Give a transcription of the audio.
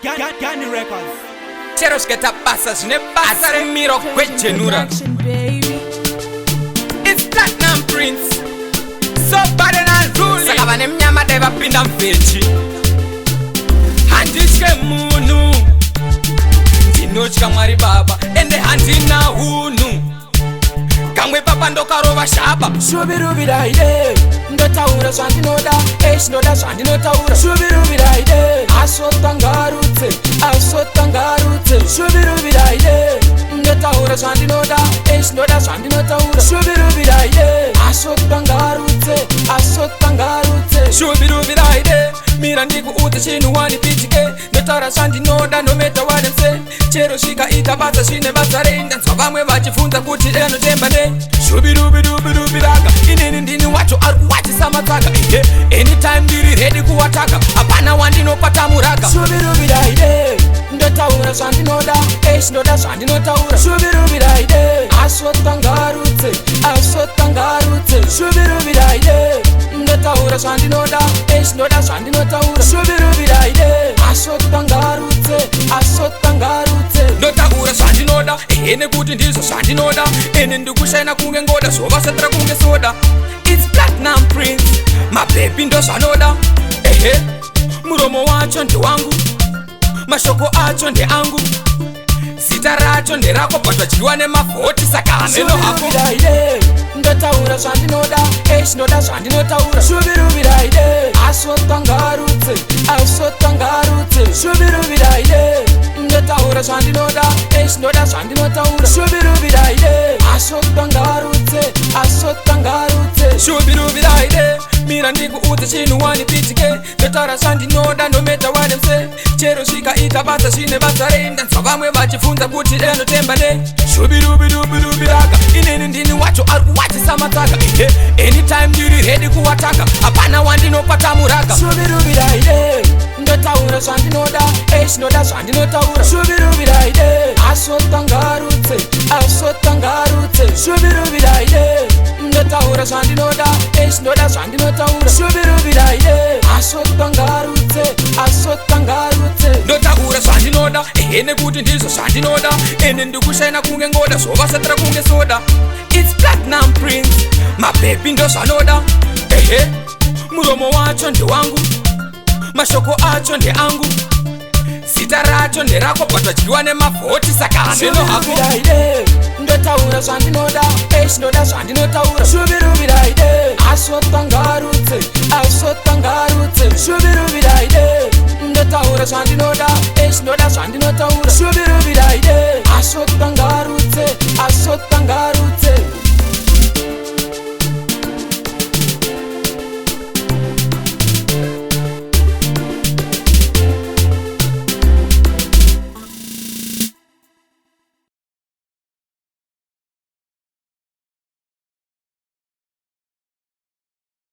Gani Records. Chero sketa pasa zine pasa remiro kwejenura. It's Platinum Prince. So bad and unruly. Sakabane mnyama deva pinda mfechi. Handishke munu. Ndinochka mwari baba ende handina hunu. Kamwe papa ndokarova shaba. Shubirubiraide ndotaura zvandinoda ndinoda zvandinotaura. Shubirubiraide asotangarutse Shubirubiraide ndotaura zvandinoda ndinoda zvandinotaura. Shubirubiraide asotangarutse Shubirubiraide mira ndikuudze chinhu wanipitike. Ndotaura zvandinoda no matter what them say. Chero svika ita basa zvine basa renda. Nzwa vamwe vachibvunza kuti enotemba nei. Shubirubirubiraga inini ndini wacho ari kuwachisa matsaga. Anytime ndiri ready kuwataka hapana wandinopata muraga. Shubirubiraide ndotaura zvandinoda ndinoda zvandinotaura. Shubirubiraide asotangarutse Shubirubiraide ndotaura zvandinoda ndinoda zvandinotaura. Shubirubiraide asotangarutse Ndotaura zvandinoda nekuti ndizvo zvandinoda. Ene ndikushaina kunge ngoda zvovasatira kunge soda. It's Platinum Prince mabebi ndozvanoda. Muromo wacho ndewangu, mashoko acho ndeangu, zita racho nderako but vachidyiwa nemavhoti saka hameno hako. Shubirubiraide ndotaura zvandinoda ndinoda zvandinotaura. Shubirubiraide asotangarutse Shubirubiraide ndotaura zvandinoda ndinoda zvandinotaura. Shubirubiraide asotangarutse Shubirubiraide mira ndikuudze chinhu wanipitike. Ndotaura zvandinoda no matter what them say. Chero svika ita basa zvine basa renda. Nzwa vamwe vachibvunza kuti enotemba nei. Shubirubiraga inini ndini wacho ari kuwachisa matsaga. Anytime ndiri ready kuwataka hapana wandinopata muraga. Shubirubiraide ndotaura zvandinoda ndinoda zvandinotaura. Shubirubiraide asotangarutse Shubirubiraide ndotaura zvandinoda ndinoda zvandinotaura. Shubirubiraide asotangarutse Ndotaura zvandinoda nekuti ndizvo zvandinoda. Ene ndikushaina kunge ngoda zvovasatira kunge soda. It's Platinum Prince mabebi ndozvanoda. Muromo wacho ndewangu, mashoko acho ndeangu, zita racho nderako but vachidyiwa nemavhoti saka hameno hako. Shubirubiraide ndotaura zvandinoda ndinoda zvandinotaura. Shubirubiraide asotangarutse Shubirubiraide ndotaura zvandinoda ndinoda zvandinotaura. Shubirubiraide asotangarutse